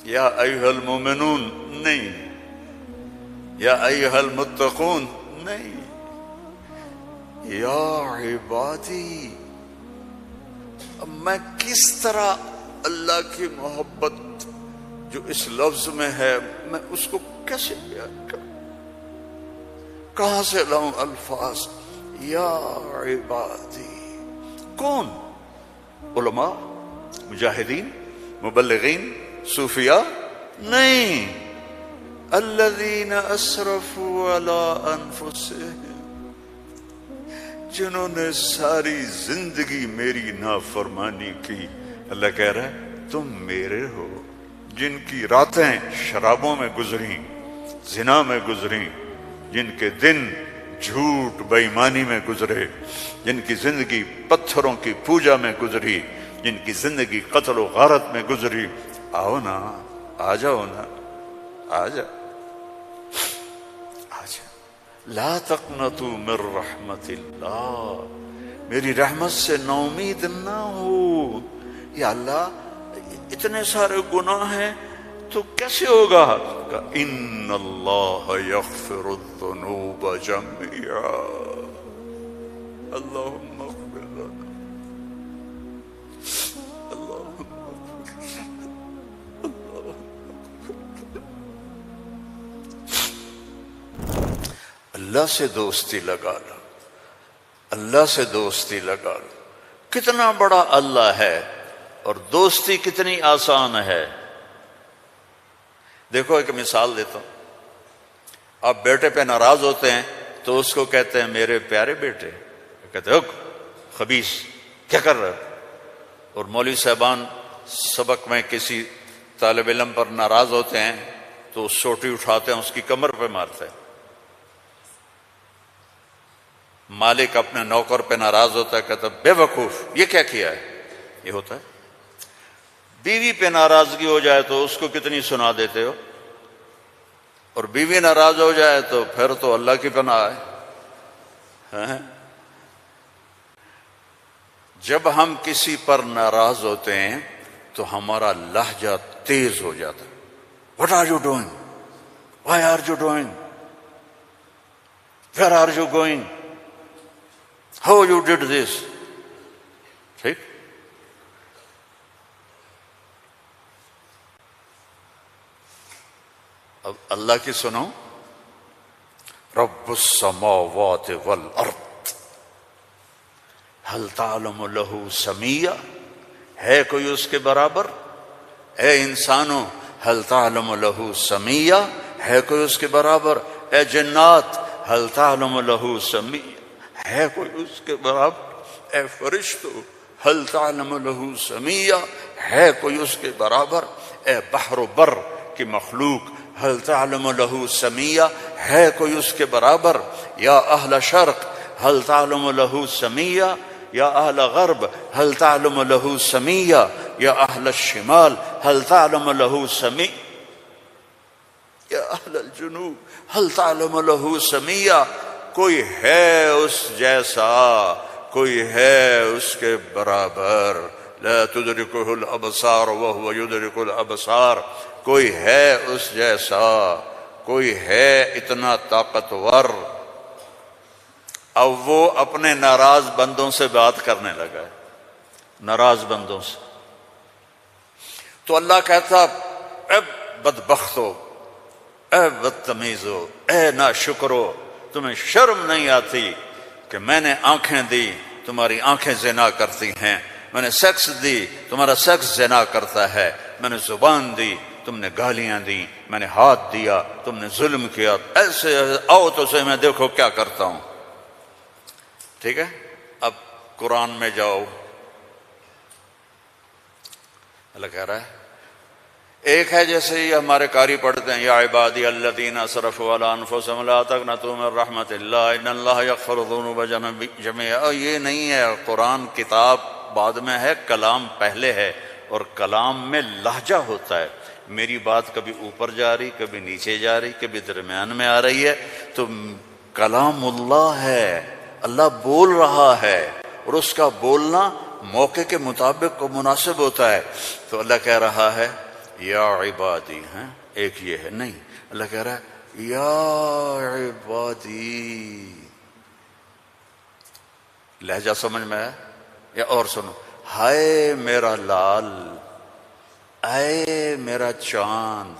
یا ایھا المومنون نہیں، یا ایھا المتقون نہیں، یا عبادی. اب میں کس طرح اللہ کی محبت جو اس لفظ میں ہے میں اس کو کیسے بیان کروں؟ کہاں سے لاؤں الفاظ؟ یا عبادی. کون؟ علماء، مجاہدین، مبلغین، صوفیاء؟ نہیں. الذین اسرفوا علی انفسہم، جنہوں نے ساری زندگی میری نافرمانی کی. اللہ کہہ رہا ہے تم میرے ہو. جن کی راتیں شرابوں میں گزریں، زنا میں گزریں، جن کے دن جھوٹ بے ایمانی میں گزرے، جن کی زندگی پتھروں کی پوجا میں گزری، جن کی زندگی قتل و غارت میں گزری، آؤ نا، آ جاؤ نا، آ جا. لا تقنطوا من رحمت اللہ، میری رحمت سے نا امید نہ ہو. یا اللہ اتنے سارے گناہ ہیں تو کیسے ہوگا؟ ان اللہ یغفر الذنوب جميعا. اللہم اغفر لنا، اللہم اغفر لنا. اللہ سے دوستی لگا لو، اللہ سے دوستی لگا لو. کتنا بڑا اللہ ہے اور دوستی کتنی آسان ہے. دیکھو ایک مثال دیتا ہوں. آپ بیٹے پہ ناراض ہوتے ہیں تو اس کو کہتے ہیں میرے پیارے بیٹے، کہتے ہیں خبیث کیا کر رہے ہو. اور مولوی صاحبان سبق میں کسی طالب علم پر ناراض ہوتے ہیں تو سوٹی اٹھاتے ہیں اس کی کمر پہ مارتے ہیں. مالک اپنے نوکر پہ ناراض ہوتا ہے، کہتا ہے بے وقوف یہ کیا کیا ہے. یہ ہوتا ہے. بیوی پہ ناراضگی ہو جائے تو اس کو کتنی سنا دیتے ہو، اور بیوی ناراض ہو جائے تو پھر تو اللہ کی پناہ ہے. جب ہم کسی پر ناراض ہوتے ہیں تو ہمارا لہجہ تیز ہو جاتا ہے. What are you doing? Why are you doing? Where are you going? How you did this? ٹھیک. اب اللہ کی سنو. رب السماوات والارض هل تعلم له سمیہ، ہے کوئی اس کے برابر؟ اے انسانوں هل تعلم له سمیہ، ہے کوئی اس کے برابر؟ اے جنات هل تعلم له سمیہ، ہے کوئی اس کے برابر؟ اے فرشتو هل تعلم له سمیہ، ہے کوئی اس کے برابر؟ اے بحر و بر کی مخلوق هل تعلم له سمیہ، ہے کوئی اس کے برابر؟ یا اہل شرق هل تعلم له سمیہ، یا اہل غرب هل تعلم له سمیہ، یا اہل الشمال هل تعلم له سمیہ، یا اہل الجنوب هل تعلم له سمیہ. کوئی ہے اس جیسا، کوئی ہے اس کے برابر. لا تدرکہ الابصار وہو یدرک الابصار. کوئی ہے اس جیسا، کوئی ہے اتنا طاقتور. اب وہ اپنے ناراض بندوں سے بات کرنے لگا ہے، ناراض بندوں سے. تو اللہ کہتا اے بدبختو، اے بدتمیزو، اے ناشکرو، تمہیں شرم نہیں آتی کہ میں نے آنکھیں دی، تمہاری آنکھیں زنا کرتی ہیں. میں نے سیکس دی، تمہارا سیکس زنا کرتا ہے. میں نے زبان دی، تم نے گالیاں دی. میں نے ہاتھ دیا، تم نے ظلم کیا. ایسے آؤ تو سے میں دیکھو کیا کرتا ہوں. ٹھیک ہے. اب قرآن میں جاؤ. اللہ کہہ رہا ہے ایک ہے جیسے یہ ہمارے قاری پڑھتے ہیں یا عبادی الذین اسرفوا علی انفسہم لا تقنطوا من رحمت اللہ ان اللہ یغفر الذنوب جميعا. یہ نہیں ہے. قرآن کتاب بعد میں ہے، کلام پہلے ہے، اور کلام میں لہجہ ہوتا ہے. میری بات کبھی اوپر جا رہی، کبھی نیچے جا رہی، کبھی درمیان میں آ رہی ہے. تو کلام اللہ ہے، اللہ بول رہا ہے، اور اس کا بولنا موقع کے مطابق کو مناسب ہوتا ہے. تو اللہ کہہ رہا ہے یا عبادی ہیں، ایک یہ ہے نہیں، اللہ کہہ رہا ہے یا عبادی. لہجہ سمجھ میں آیا؟ یا اور سنو، ہائے میرا لال، اے میرا چاند.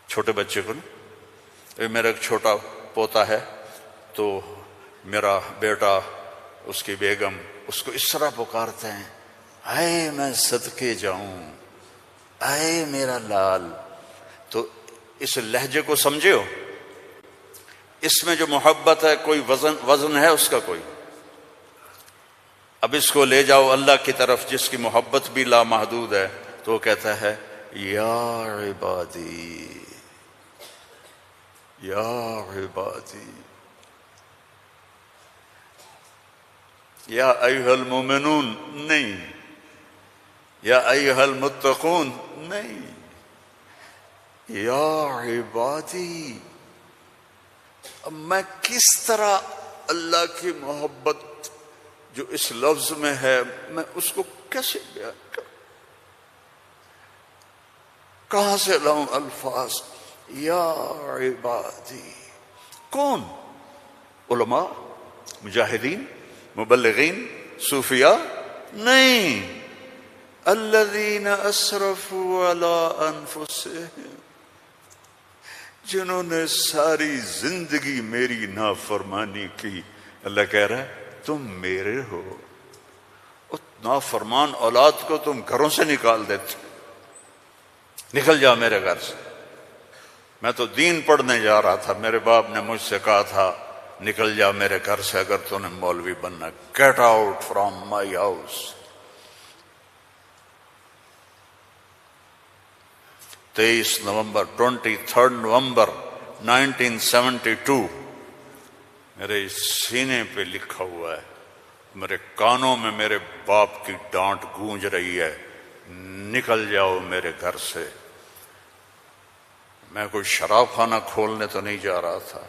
چھوٹے بچے کو نا، میرا ایک چھوٹا پوتا ہے تو میرا بیٹا، اس کی بیگم اس کو اس طرح پکارتے ہیں، اے میں صدقے جاؤں، اے میرا لال. تو اس لہجے کو سمجھے ہو؟ اس میں جو محبت ہے کوئی وزن ہے اس کا کوئی؟ اب اس کو لے جاؤ اللہ کی طرف جس کی محبت بھی لامحدود ہے، تو وہ کہتا ہے یا عبادی، یا عبادی، یا ایھا المومنون نہیں، یا ایھا المتقون نہیں، یا عبادی. اب میں کس طرح اللہ کی محبت جو اس لفظ میں ہے میں اس کو کیسے بیان کروں؟ کہاں سے لاؤں الفاظ؟ یا عبادی. کون؟ علماء، مجاہدین، مبلغین، صوفیاء؟ نہیں، الذین اسرفوا علی انفسہم، جنہوں نے ساری زندگی میری نافرمانی کی. اللہ کہہ رہا ہے تم میرے ہو. نافرمان اولاد کو تم گھروں سے نکال دیتے، نکل جا میرے گھر سے. میں تو دین پڑھنے جا رہا تھا، میرے باپ نے مجھ سے کہا تھا نکل جا میرے گھر سے اگر تو نے مولوی بننا، get out from my house. 23 نومبر 1972 میرے سینے پہ لکھا ہوا ہے، میرے کانوں میں میرے باپ کی ڈانٹ گونج رہی ہے، نکل جاؤ میرے گھر سے. میں کوئی شراب خانہ کھولنے تو نہیں جا رہا تھا،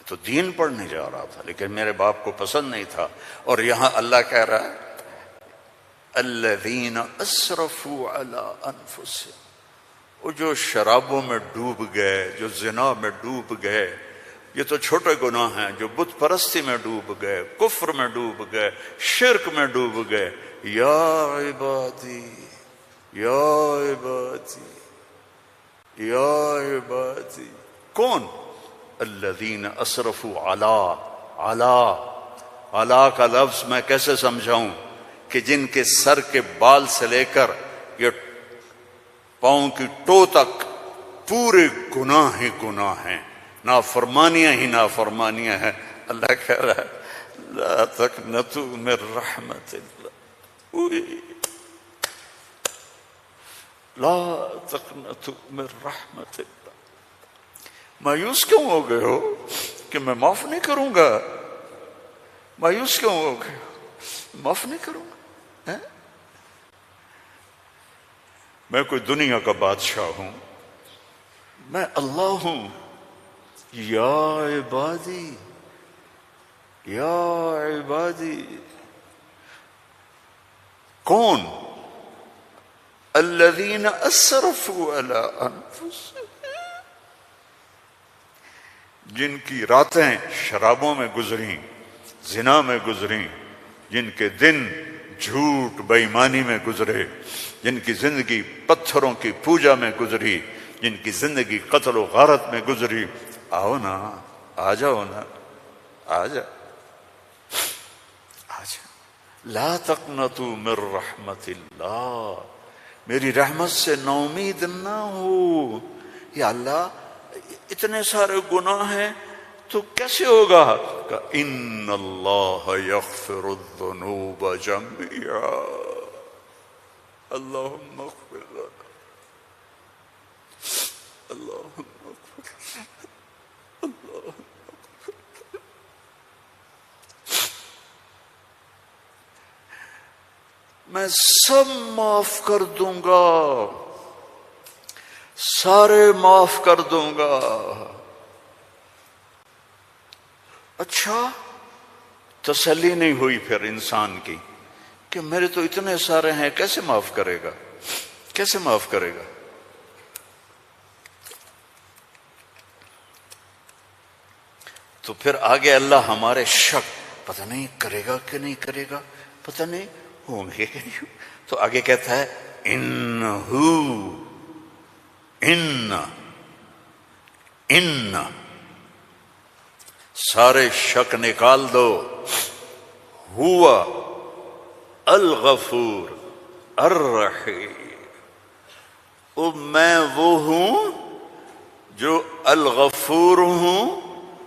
تو دین پڑھنے جا رہا تھا، لیکن میرے باپ کو پسند نہیں تھا. اور یہاں اللہ کہہ رہا ہے الذین اسرفوا علی انفسہم، وہ جو شرابوں میں ڈوب گئے، جو زنا میں ڈوب گئے، یہ تو چھوٹے گناہ ہیں، جو بت پرستی میں ڈوب گئے، کفر میں ڈوب گئے، شرک میں ڈوب گئے. یا عبادی، یا عبادی، یا عبادی. کون؟ الذین اسرفوا علی کا لفظ میں کیسے سمجھاؤں کہ جن کے سر کے بال سے لے کر یہ پاؤں کی ٹو تک پورے گناہ ہی گناہ ہیں، نافرمانیاں ہی نافرمانیاں ہیں. اللہ کہہ رہا ہے لا تقنطوا من رحمت اللہ، لا تقنطوا من رحمت اللہ. مایوس کیوں ہو گئے ہو کہ میں معاف نہیں کروں گا؟ مایوس کیوں ہو گئے ہو؟ معاف نہیں کروں گا؟ میں کوئی دنیا کا بادشاہ ہوں؟ میں اللہ ہوں. یا عبادی، یا عبادی. کون؟ الذین اسرفوا علی انفسہم، جن کی راتیں شرابوں میں گزریں، زنا میں گزریں، جن کے دن جھوٹ بے ایمانی میں گزرے، جن کی زندگی پتھروں کی پوجا میں گزری، جن کی زندگی قتل و غارت میں گزری. آؤ نا، آ جاؤ نا، آ جا، آ جا. لا تقنطوا من رحمت اللہ، میری رحمت سے نا امید نہ ہو. یا اللہ اتنے سارے گناہ ہیں تو کیسے ہوگا؟ کہ ان اللہ یغفر الذنوب جميعا، اللہم اغفر لنا، اللہم اغفر لنا، اللہم اغفر لنا. میں سب معاف کر دوں گا، سارے معاف کر دوں گا. اچھا، تسلی نہیں ہوئی پھر انسان کی کہ میرے تو اتنے سارے ہیں، کیسے معاف کرے گا؟ کیسے معاف کرے گا؟ تو پھر آگے اللہ ہمارے شک، پتہ نہیں کرے گا کہ نہیں کرے گا، پتہ نہیں ہوں گے کہ نہیں، تو آگے کہتا ہے ان سارے شک نکال دو، ہوا الغفور الرحیم، میں وہ ہوں جو الغفور ہوں،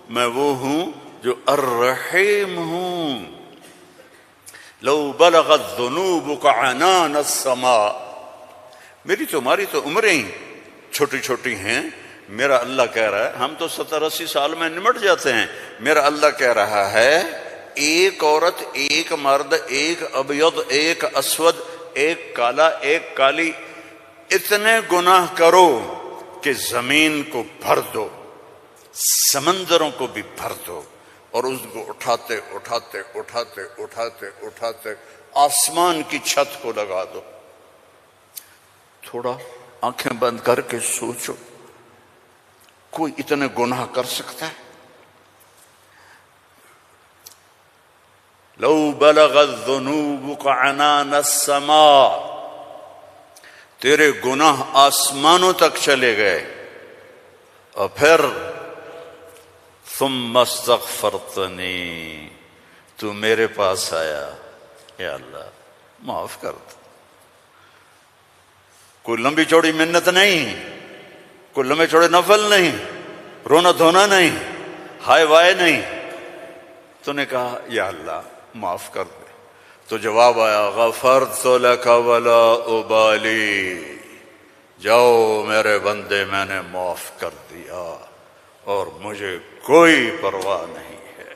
میں وہ ہوں جو الرحیم ہوں۔ لو بلغت ذنوبک عنان السماء، میری تمہاری تو عمریں چھوٹی چھوٹی ہیں، میرا اللہ کہہ رہا ہے، ہم تو 70-80 سال میں نمٹ جاتے ہیں، میرا اللہ کہہ رہا ہے ایک عورت، ایک مرد، ایک ابیض، ایک اسود، ایک کالا، ایک کالی، اتنے گناہ کرو کہ زمین کو بھر دو، سمندروں کو بھی بھر دو، اور اس کو اٹھاتے اٹھاتے اٹھاتے اٹھاتے اٹھاتے آسمان کی چھت کو لگا دو۔ تھوڑا آنکھیں بند کر کے سوچو، کوئی اتنے گناہ کر سکتا ہے؟ لو بلغت ذنوبک عنان السماء، تیرے گناہ آسمانوں تک چلے گئے، اور پھر ثم استغفرتنی، تو میرے پاس آیا، یا اللہ معاف کر دو۔ کوئی لمبی چوڑی منت نہیں، کوئی لمبے چوڑے نفل نہیں، رونا دھونا نہیں، ہائے وائے نہیں، تو نے کہا یا اللہ معاف کر دے، تو جواب آیا غفرت لک ولا ابالی، جاؤ میرے بندے میں نے معاف کر دیا اور مجھے کوئی پرواہ نہیں ہے،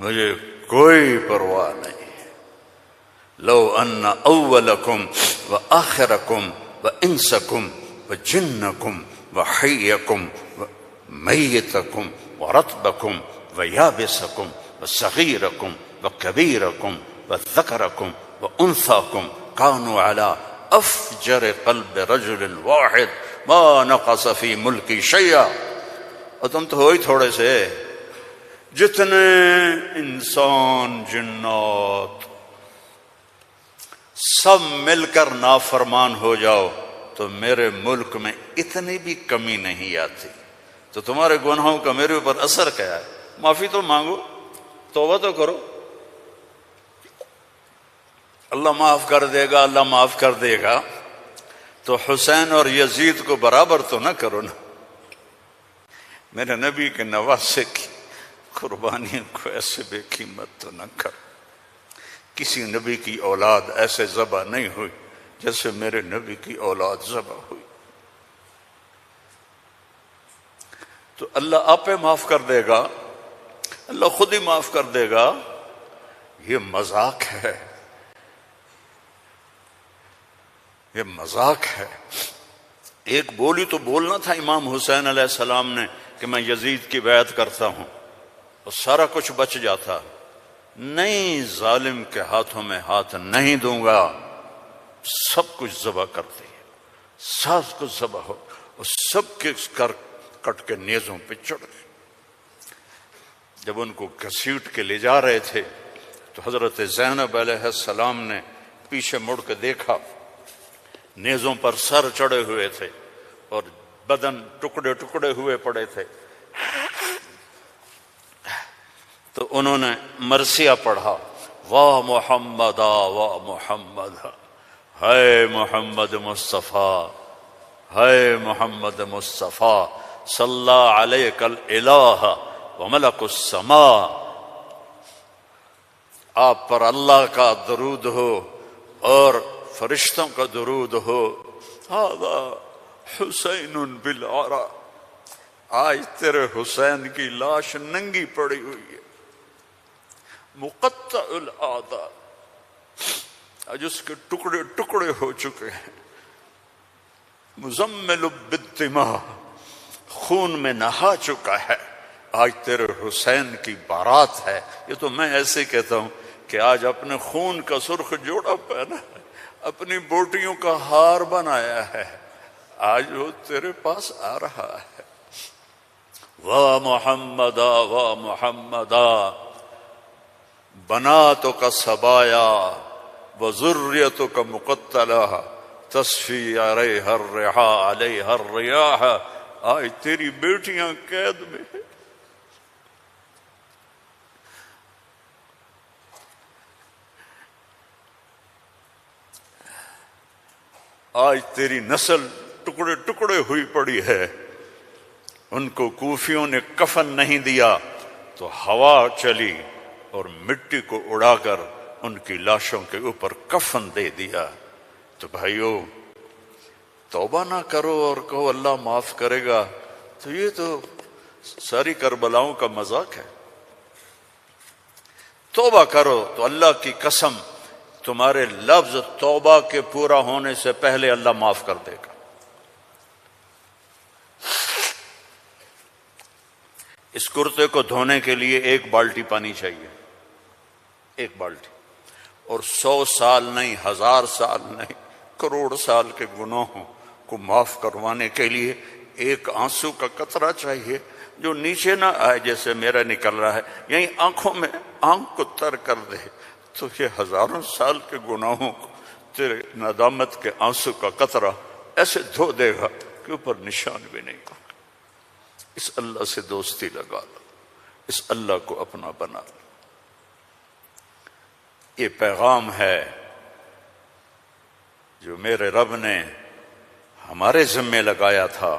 مجھے کوئی پرواہ نہیں ہے۔ لو ان اولکم وآخرکم وانسکم وجنکم وحیکم ومیتکم ورطبکم ویابسکم وصغیرکم وکبیرکم وذکرکم وانثاکم کانوا علی افجر قلب رجل واحد ما نقص فی ملکی شیئا، اور تم تو ہو ہی تھوڑے سے، جتنے انسان جنات سب مل کر نافرمان ہو جاؤ تو میرے ملک میں اتنی بھی کمی نہیں آتی، تو تمہارے گناہوں کا میرے اوپر اثر کیا ہے؟ معافی تو مانگو، توبہ تو کرو، اللہ معاف کر دے گا، اللہ معاف کر دے گا، تو حسین اور یزید کو برابر تو نہ کرو نا، میرے نبی کے نواسے کی قربانیوں کو ایسے بے قیمت تو نہ کرو۔ کسی نبی کی اولاد ایسے ذبح نہیں ہوئی جیسے میرے نبی کی اولاد ذبح ہوئی، تو اللہ آپ پہ معاف کر دے گا، اللہ خود ہی معاف کر دے گا۔ یہ مذاق ہے، یہ مذاق ہے۔ ایک بولی تو بولنا تھا امام حسین علیہ السلام نے کہ میں یزید کی بیعت کرتا ہوں اور سارا کچھ بچ جاتا، نہیں، ظالم کے ہاتھوں میں ہاتھ نہیں دوں گا، سب کچھ ذبح کر دیا، سب کچھ ذبح ہو، اور سب کے کٹ کے نیزوں پہ چڑھ گئے۔ جب ان کو گھسیٹ کے لے جا رہے تھے تو حضرت زینب علیہ السلام نے پیچھے مڑ کے دیکھا، نیزوں پر سر چڑھے ہوئے تھے اور بدن ٹکڑے ٹکڑے ہوئے پڑے تھے، تو انہوں نے مرثیہ پڑھا، واہ محمد واہ محمد، ہے محمد مصطفیٰ، ہے محمد مصطفیٰ، صلی علیک الالہ وملک السماء، آپ پر اللہ کا درود ہو اور فرشتوں کا درود ہو، ھذا حسین بالعرا، آج تیرے حسین کی لاش ننگی پڑی ہوئی ہے، مقطع الاعضاء، آج اس کے ٹکڑے ٹکڑے ہو چکے ہیں، مزمل بالدماء، خون میں نہا چکا ہے، آج تیرے حسین کی بارات ہے۔ یہ تو میں ایسے کہتا ہوں کہ آج اپنے خون کا سرخ جوڑا پہنا ہے، اپنی بوٹیوں کا ہار بنایا ہے، آج وہ تیرے پاس آ رہا ہے۔ وا محمدا وا محمدا بناتک سبایا وذریتک مقتلہ تصفی علیہا الرحا علیہا الریاح، آج تیری بیٹیاں قید میں ہیں۔ آج تیری نسل ٹکڑے ٹکڑے ہوئی پڑی ہے، ان کو کوفیوں نے کفن نہیں دیا تو ہوا چلی اور مٹی کو اڑا کر ان کی لاشوں کے اوپر کفن دے دیا۔ تو بھائیو، توبہ نہ کرو اور کہو اللہ معاف کرے گا، تو یہ تو ساری کربلاؤں کا مذاق ہے۔ توبہ کرو تو اللہ کی قسم تمہارے لفظ توبہ کے پورا ہونے سے پہلے اللہ معاف کر دے گا۔ اس کرتے کو دھونے کے لیے 1 بالٹی پانی چاہیے، 1 بالٹی، اور 100 سال نہیں، 1000 سال نہیں، کروڑ سال کے گناہوں کو معاف کروانے کے لیے 1 آنسو کا قطرہ چاہیے جو نیچے نہ آئے جیسے میرا نکل رہا ہے، یہیں آنکھوں میں آنکھ کو تر کر دے، تو یہ ہزاروں سال کے گناہوں کو تیرے ندامت کے آنسو کا قطرہ ایسے دھو دے گا کہ اوپر نشان بھی نہیں ہوگا۔ اس اللہ سے دوستی لگا لو، اس اللہ کو اپنا بنا لو۔ یہ پیغام ہے جو میرے رب نے ہمارے ذمے لگایا تھا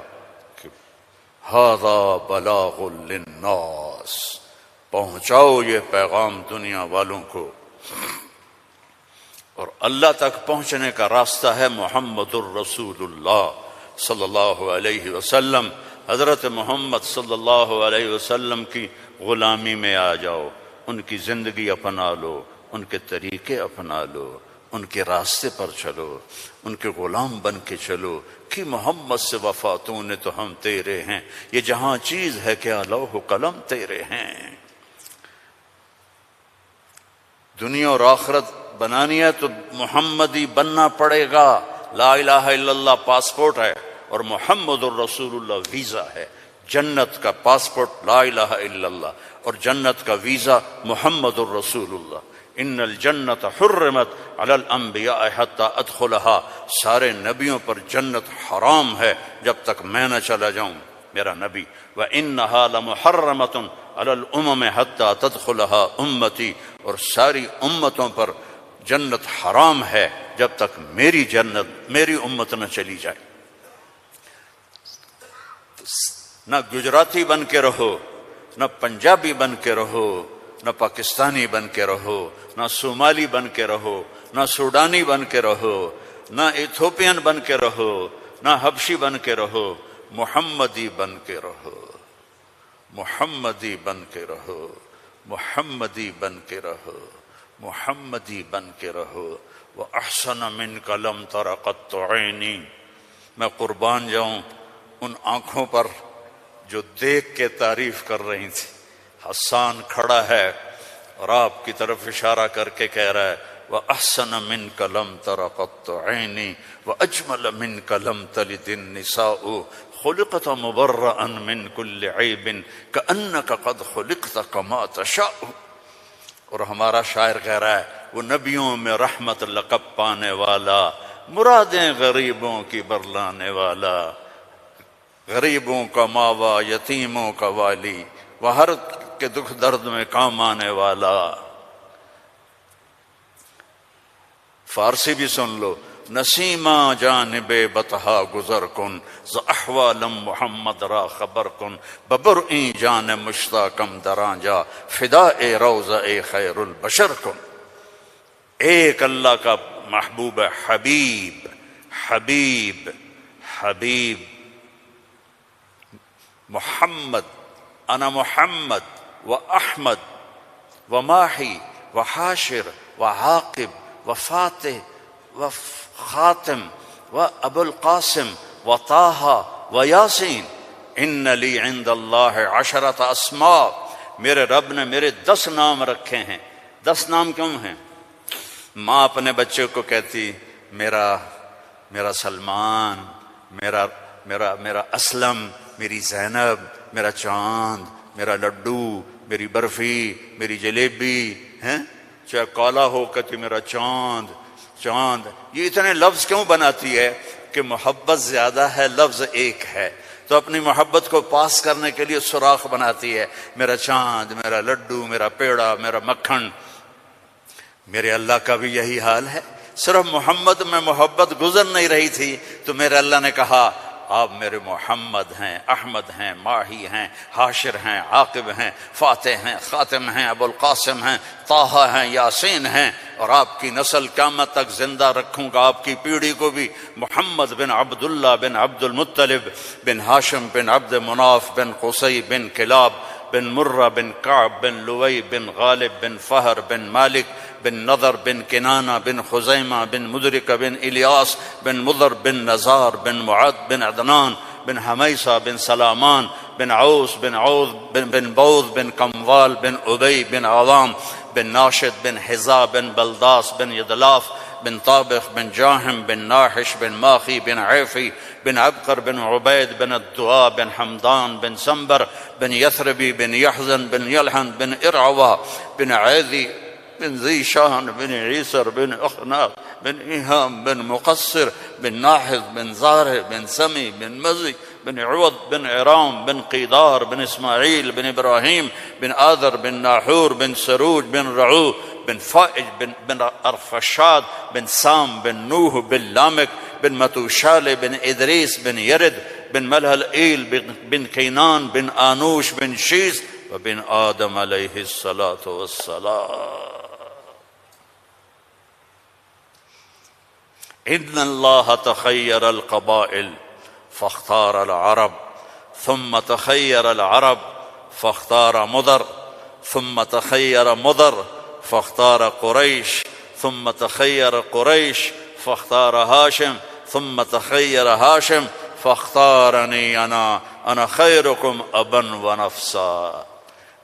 کہ ھذا بلاغ للناس، پہنچاؤ یہ پیغام دنیا والوں کو۔ اور اللہ تک پہنچنے کا راستہ ہے محمد الرسول اللہ صلی اللہ علیہ وسلم۔ حضرت محمد صلی اللہ علیہ وسلم کی غلامی میں آ جاؤ، ان کی زندگی اپنا لو، ان کے طریقے اپنا لو، ان کے راستے پر چلو، ان کے غلام بن کے چلو کہ محمد سے وفا تو نے تو ہم تیرے ہیں، یہ جہاں چیز ہے کیا لوح و قلم تیرے ہیں۔ دنیا اور آخرت بنانی ہے تو محمدی بننا پڑے گا۔ لا الہ الا اللہ پاسپورٹ ہے اور محمد الرسول اللہ ویزا ہے۔ جنت کا پاسپورٹ لا الہ الا اللہ اور جنت کا ویزا محمد الرسول اللہ۔ ان الجنت حرمت علی الانبیاء حتی ادخلہا، سارے نبیوں پر جنت حرام ہے جب تک میں نہ چلا جاؤں، میرا نبی۔ وَإِنَّهَا لَمُحَرَّمَةٌ عَلَى الْأُمَمِ حَتَّى تَدْخُلَهَا أُمَّتِي، اور ساری امتوں پر جنت حرام ہے جب تک میری جنت، میری امت نہ چلی جائے۔ نہ گجراتی بن کے رہو، نہ پنجابی بن کے رہو، نہ پاکستانی بن کے رہو، نہ صومالی بن کے رہو، نہ سوڈانی بن کے رہو، نہ ایتھوپین بن کے رہو، نہ حبشی بن کے رہو، محمدی بن کے رہو، محمدی بن کے رہو، محمدی بن کے رہو، محمدی بن کے رہو۔ وَأَحْسَنَ مِنْكَ لَمْ تَرَ قَطُّ عَيْنِي، میں قربان جاؤں ان آنکھوں پر جو دیکھ کے تعریف کر رہی تھی۔ حسان کھڑا ہے اور آپ کی طرف اشارہ کر کے کہہ رہا ہے وَأَحْسَنَ مِنْكَ لَمْ تَرَ قَطُّ عَيْنِي وَأَجْمَلَ مِنْكَ لَمْ تَلِدِ النِّسَاءُ خُلِقْتَ مُبَرَّأً مِنْ كُلِّ عَيْبٍ كَأَنَّكَ قَدْ خُلِقْتَ كَمَا تَشَاءُ۔ اور ہمارا شاعر کہہ رہا ہے وہ نبیوں میں رحمت لقب پانے والا، مرادیں غریبوں کی برلانے والا، غریبوں کا ماوا، یتیموں کا والی، وہ ہر کے دکھ درد میں کام آنے والا۔ فارسی بھی سن لو، نسیمہ جانب بطحا گزر کن، ز احوالم محمد را خبر کن، ببرئیں جان مشتاقم دراں جا، فدا اے روضہ اے خیر البشر کن۔ ایک اللہ کا محبوب حبیب، حبیب، حبیب محمد، انا محمد و احمد و ماہی و حاشر و عاقب و فاتح و خاتم و ابو القاسم و طٰہٰ و یاسین، ان لی عند اللہ 10 اسماء، میرے رب نے میرے 10 نام رکھے ہیں۔ 10 نام کیوں ہیں؟ ماں اپنے بچے کو کہتی میرا سلمان، میرا اسلم، میری زینب، میرا چاند، میرا لڈو، میری برفی، میری جلیبی، ہیں چاہے کالا ہو کہتی میرا چاند چاند. یہ اتنے لفظ کیوں بناتی ہے؟ کہ محبت زیادہ ہے، لفظ ایک ہے، تو اپنی محبت کو پاس کرنے کے لیے سوراخ بناتی ہے. میرا چاند، میرا لڈو، میرا پیڑا، میرا مکھن. میرے اللہ کا بھی یہی حال ہے. صرف محمد میں محبت گزر نہیں رہی تھی تو میرے اللہ نے کہا آپ میرے محمد ہیں، احمد ہیں، ماہی ہیں، حاشر ہیں، عاقب ہیں، فاتح ہیں، خاتم ہیں، ابو القاسم ہیں، طٰہٰ ہیں، یاسین ہیں، اور آپ کی نسل قیامت تک زندہ رکھوں گا، آپ کی پیڑھی کو بھی. محمد بن عبداللہ بن عبد المطلب بن ہاشم بن عبد مناف بن قصی بن کلاب بن مرہ بن کعب بن لوی بن غالب بن فہر بن مالک بن نضر بن کنانہ بن خزیمہ بن مدرکہ بن الیاس بن مضر بن نزار بن معد بن عدنان بن حمیصہ بن سلامان بن عوس بن عوذ بن بوذ بن کموال بن ابی بن عوام بن ناشد بن حذا بن بلداس بن یدلاف بن طابخ بن جاہم بن ناحش بن ماخی بن عیفی بن عبقر بن عبید بن الدعاء بن حمدان بن سنبر بن یثربی بن یحزن بن یلحن بن ارعوا بن عیذی بن ذی شاہن بن عیسر بن اخناق بن ایہام بن مقصر بن ناحذ بن زارع بن سمی بن مزی بن عوض بن عرام بن قیدار بن اسماعیل بن ابراہیم بن آذر بن ناحور بن سروج بن رعو بن فائج بن ارفشاد بن سام بن نوح بن لامک بن متوشال بن ادریس بن یرد بن ملہل ایل بن کینان بن آنوش بن شیس وبن آدم علیہ الصلاۃ والسلام. ان اللہ تخیر القبائل فاختار العرب ثم تخیر العرب فاختار مضر ثم تخیر مضر فاختار قریش ثم تخیر قریش فاختار ہاشم ثم تخیر ہاشم فاختارنی انا خیرکم ابا و نفسا.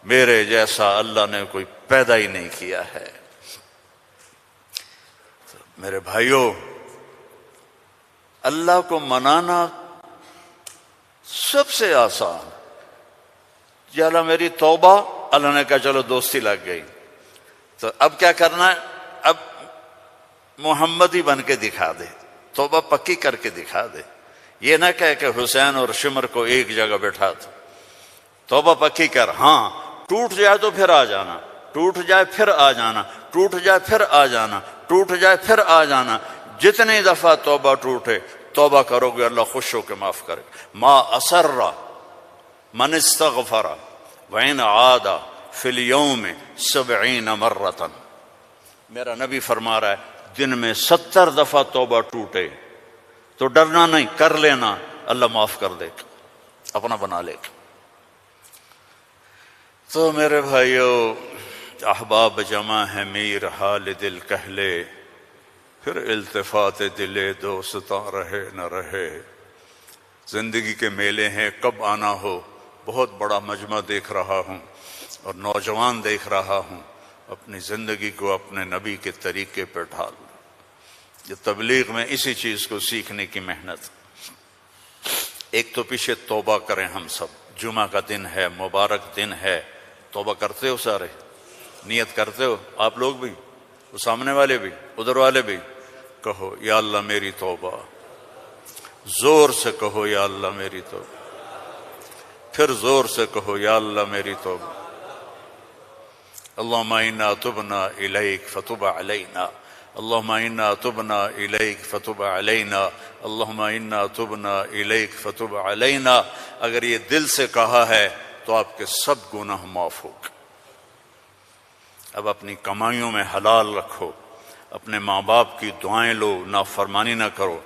میرے جیسا اللہ نے کوئی پیدا ہی نہیں کیا ہے. میرے بھائیوں، اللہ کو منانا سب سے آسان. یا اللہ میری توبہ، اللہ نے کہا چلو دوستی لگ گئی، تو اب کیا کرنا ہے؟ اب محمد ہی بن کے دکھا دے، توبہ پکی کر کے دکھا دے. یہ نہ کہے کہ حسین اور شمر کو ایک جگہ بیٹھا تھا. توبہ پکی کر، ہاں ٹوٹ جائے تو پھر آ جانا، ٹوٹ جائے پھر آ جانا، ٹوٹ جائے پھر آ جانا، ٹوٹ جائے پھر آ جانا. جتنی دفعہ توبہ ٹوٹے توبہ کرو گے اللہ خوش ہو کے معاف کرے. ما اسر من استغفر وإن عاد فی اليوم 70 مرۃ. میرا نبی فرما رہا ہے دن میں 70 دفعہ توبہ ٹوٹے تو ڈرنا نہیں، کر لینا، اللہ معاف کر دے گا، اپنا بنا لے گا. تو میرے بھائیو، احباب جمع ہے میر حال دل کہلے، پھر التفات دل دوستاں رہے نہ رہے. زندگی کے میلے ہیں، کب آنا ہو. بہت بڑا مجمع دیکھ رہا ہوں اور نوجوان دیکھ رہا ہوں. اپنی زندگی کو اپنے نبی کے طریقے پر ڈھال. یہ تبلیغ میں اسی چیز کو سیکھنے کی محنت. ایک تو پیچھے توبہ کریں ہم سب. جمعہ کا دن ہے، مبارک دن ہے. توبہ کرتے ہو سارے؟ نیت کرتے ہو آپ لوگ بھی، وہ سامنے والے بھی، ادھر والے بھی؟ کہو یا اللہ میری توبہ. زور سے کہو یا اللہ میری توبہ. پھر زور سے کہو یا اللہ میری توبہ. اللہم انا تبنا الیک فتب علینا، اللہم انا تبنا الیک فتب علینا، اللہم انا تبنا الیک فتب علینا. اگر یہ دل سے کہا ہے تو آپ کے سب گناہ معاف ہو گئے. اب اپنی کمائیوں میں حلال رکھو، اپنے ماں باپ کی دعائیں لو، نافرمانی نہ کرو.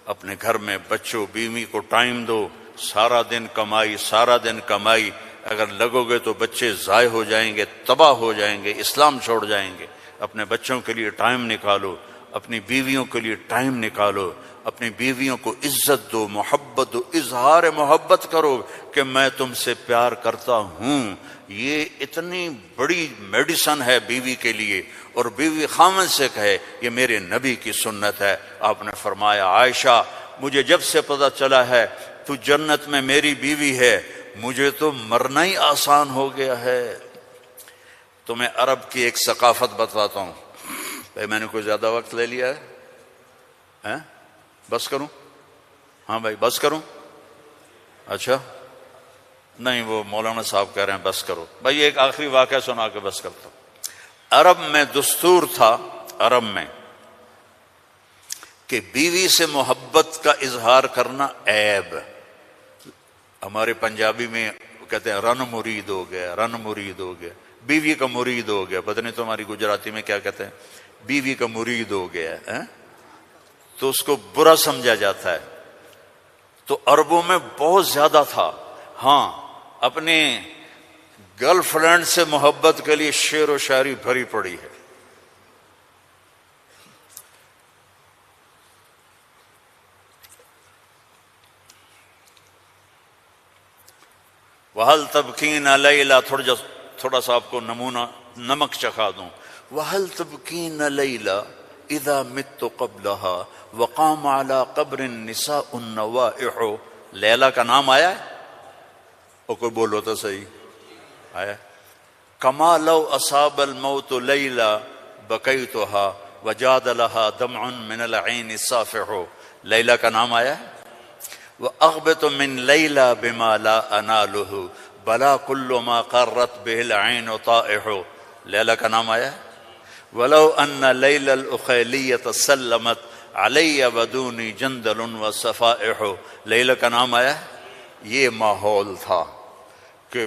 اپنے گھر میں بچوں بیوی کو ٹائم دو. سارا دن کمائی، سارا دن کمائی، اگر لگو گے تو بچے ضائع ہو جائیں گے، تباہ ہو جائیں گے، اسلام چھوڑ جائیں گے. اپنے بچوں کے لیے ٹائم نکالو، اپنی بیویوں کے لیے ٹائم نکالو. اپنی بیویوں کو عزت دو، محبت دو، اظہار محبت کرو کہ میں تم سے پیار کرتا ہوں۔ یہ اتنی بڑی میڈیسن ہے بیوی کے لیے، اور بیوی خامن سے کہے یہ میرے نبی کی سنت ہے۔ آپ نے فرمایا عائشہ مجھے جب سے پتہ چلا ہے تو جنت میں میری بیوی ہے، مجھے تو مرنا ہی آسان ہو گیا ہے۔ تمہیں عرب کی ایک ثقافت بتاتا ہوں۔ بھائی میں نے کوئی زیادہ وقت لے لیا ہے؟ بس کروں؟ ہاں بھائی بس کروں؟ اچھا نہیں، وہ مولانا صاحب کہہ رہے ہیں بس کرو۔ بھائی ایک آخری واقعہ سنا کے بس کرتا ہوں۔ عرب میں دستور تھا، عرب میں، کہ بیوی سے محبت کا اظہار کرنا عیب۔ ہمارے پنجابی میں کہتے ہیں رن مرید ہو گیا، رن مرید ہو گیا، بیوی کا مرید ہو گیا۔ پتہ نہیں تمہاری گجراتی میں کیا کہتے ہیں، بیوی کا مرید ہو گیا ہے، تو اس کو برا سمجھا جاتا ہے۔ تو عربوں میں بہت زیادہ تھا۔ ہاں اپنے گرل فرینڈ سے محبت کے لیے شعر و شاعری بھری پڑی ہے۔ وَهَلْ تَبْكِينَ لَيْلَا، تھوڑا سا آپ کو نمونہ نمک چکھا دوں۔ وَهَلْ تَبْكِينَ لَيْلَا اِذَا مِتُّ قَبْلَهَا وَقَامَ عَلَىٰ قَبْرٍ نِسَاءُ النَّوَائِحُ۔ لیلا کا نام آیا ہے؟ اور کوئی بولو تو صحیح آیا۔ كَمَا لَوْ أَصَابَ الْمَوْتُ لَيْلَا بَكَيْتُهَا وَجَادَ لَهَا دَمْعٌ مِّنَ الْعَيْنِ الصَّافِحُ۔ لیلا کا نام آیا ہے؟ وَأَغْبِطُ مِن لَيْلَا بِمَا لَا أَنَالُهُ بَلَا كُلُّ مَا قَرَّتْ بِهِ الْعَيْنُ طَائِحُ۔ لیلا کا نام آیا ہے؟ وَلَوْ أَنَّ لَيْلَ الْأُخَيْلِيَّةَ سَلَّمَتْ عَلَيَّ وَدُونِي جَنْدَلٌ وَصَفَائِحُ۔ لیلا کا نام آیا ہے؟ یہ ماحول تھا کہ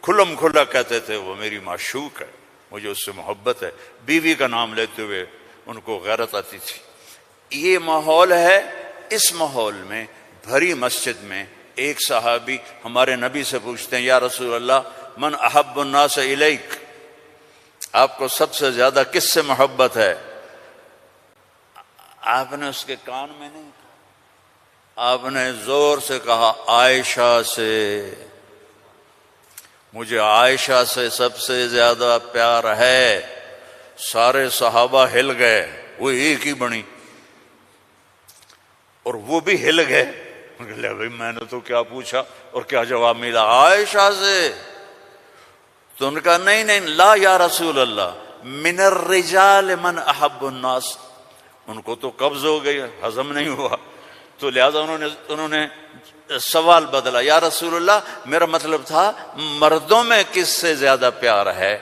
کھلم کھلا کہتے تھے وہ میری معشوق ہے، مجھے اس سے محبت ہے۔ بیوی کا نام لیتے ہوئے ان کو غیرت آتی تھی۔ یہ ماحول ہے۔ اس ماحول میں بھری مسجد میں ایک صحابی ہمارے نبی سے پوچھتے ہیں یا رسول اللہ من احب الناس الیک، آپ کو سب سے زیادہ کس سے محبت ہے؟ آپ نے اس کے کان میں نہیں کہا، آپ نے زور سے کہا عائشہ سے، مجھے عائشہ سے سب سے زیادہ پیار ہے۔ سارے صحابہ ہل گئے، وہ ایک ہی بنی اور وہ بھی ہل گئے۔ لے بھائی میں نے تو کیا پوچھا اور کیا جواب ملا؟ عائشہ سے۔ تو ان کا نہیں نہیں لا یا رسول اللہ من الرجال من احب الناس، ان کو تو قبض ہو گئی، ہضم نہیں ہوا، تو لہذا انہوں نے سوال بدلا، یا رسول اللہ میرا مطلب تھا مردوں میں کس سے زیادہ پیار ہے؟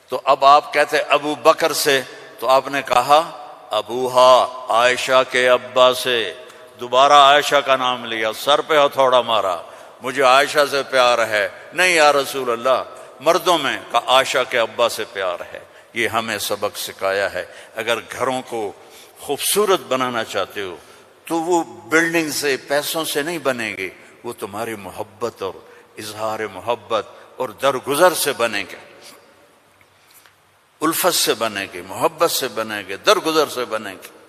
تو اب آپ کہتے ابو بکر سے، تو آپ نے کہا ابوہا، عائشہ کے ابا سے۔ دوبارہ عائشہ کا نام لیا، سر پہ ہتھوڑا مارا، مجھے عائشہ سے پیار ہے۔ نہیں یا رسول اللہ مردوں میں کا عائشہ کے ابا سے پیار ہے۔ یہ ہمیں سبق سکھایا ہے۔ اگر گھروں کو خوبصورت بنانا چاہتے ہو تو وہ بلڈنگ سے، پیسوں سے نہیں بنے گے، وہ تمہاری محبت اور اظہار محبت اور درگزر سے بنے گے، الفت سے بنے گے، محبت سے بنے گے، درگزر سے بنے گے۔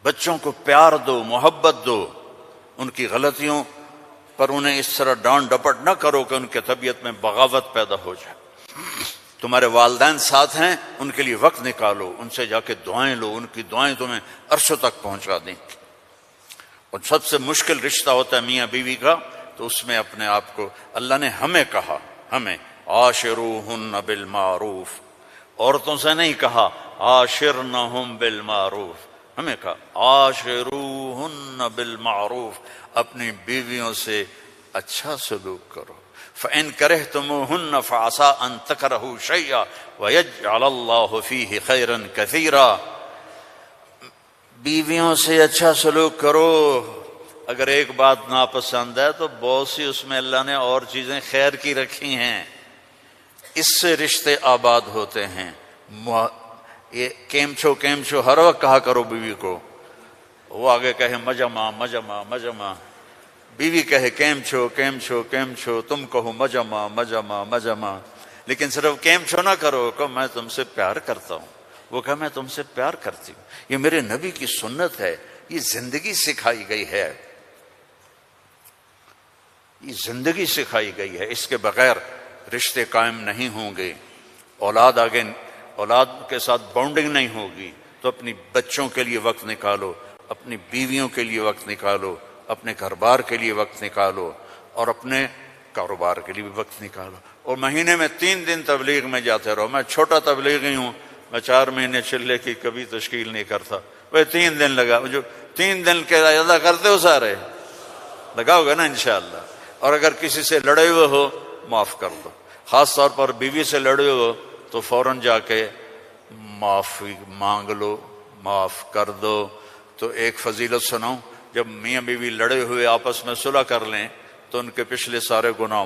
بچوں کو پیار دو، محبت دو، ان کی غلطیوں پر انہیں اس طرح ڈانٹ ڈپٹ نہ کرو کہ ان کے طبیعت میں بغاوت پیدا ہو جائے۔ تمہارے والدین ساتھ ہیں، ان کے لیے وقت نکالو، ان سے جا کے دعائیں لو، ان کی دعائیں تمہیں عرشوں تک پہنچا دیں گی۔ اور سب سے مشکل رشتہ ہوتا ہے میاں بیوی کا، تو اس میں اپنے آپ کو، اللہ نے ہمیں کہا، ہمیں عاشروہن بالمعروف، عورتوں سے نہیں کہا عاشرنہم بالمعروف، ہمیں کہا عاشروہن بالمعروف، اپنی بیویوں سے اچھا سلوک کرو۔ فَإِن كَرِهْتُمُوهُنَّ فَعَسَىٰ أَن تَكْرَهُوا شَيْئًا وَيَجْعَلَ اللَّهُ فِيهِ خَيْرًا كَثِيرًا۔ بیویوں سے اچھا سلوک کرو۔ اگر ایک بات ناپسند ہے تو بہت سی اس میں اللہ نے اور چیزیں خیر کی رکھی ہیں، اس سے رشتے آباد ہوتے ہیں۔ یہ کیم چھو ہر وقت کہا کرو بیوی کو، وہ آگے کہے مجمع مجمع مجمع، بیوی کہے کیم چھو، تم کہو مجمع مجمع مجمع، لیکن صرف کیم چھو نہ کرو، کہ میں تم سے پیار کرتا ہوں، وہ کہے میں تم سے پیار کرتی ہوں۔ یہ میرے نبی کی سنت ہے یہ زندگی سکھائی گئی ہے، یہ زندگی سکھائی گئی ہے، اس کے بغیر رشتے قائم نہیں ہوں گے، اولاد کے ساتھ بانڈنگ نہیں ہوگی۔ تو اپنی بچوں کے لیے وقت نکالو، اپنی بیویوں کے لیے وقت نکالو، اپنے گھر بار کے لیے وقت نکالو، اور اپنے کاروبار کے لیے بھی وقت نکالو۔ اور مہینے میں 3 دن تبلیغ میں جاتے رہو۔ میں چھوٹا تبلیغی ہوں، میں 4 مہینے چلے کی کبھی تشکیل نہیں کرتا، وہ 3 دن لگا، جو 3 دن کے ادا کرتے ہو سارے لگاؤ گے نا انشاءاللہ۔ اور اگر کسی سے لڑے ہوئے ہو معاف کر دو، خاص طور پر بیوی سے لڑے ہو تو فوراً جا کے معافی مانگ لو، معاف کر دو۔ تو ایک فضیلت سناؤں، جب میاں بیوی لڑے ہوئے آپس میں صلح کر لیں تو ان کے پچھلے سارے گناہ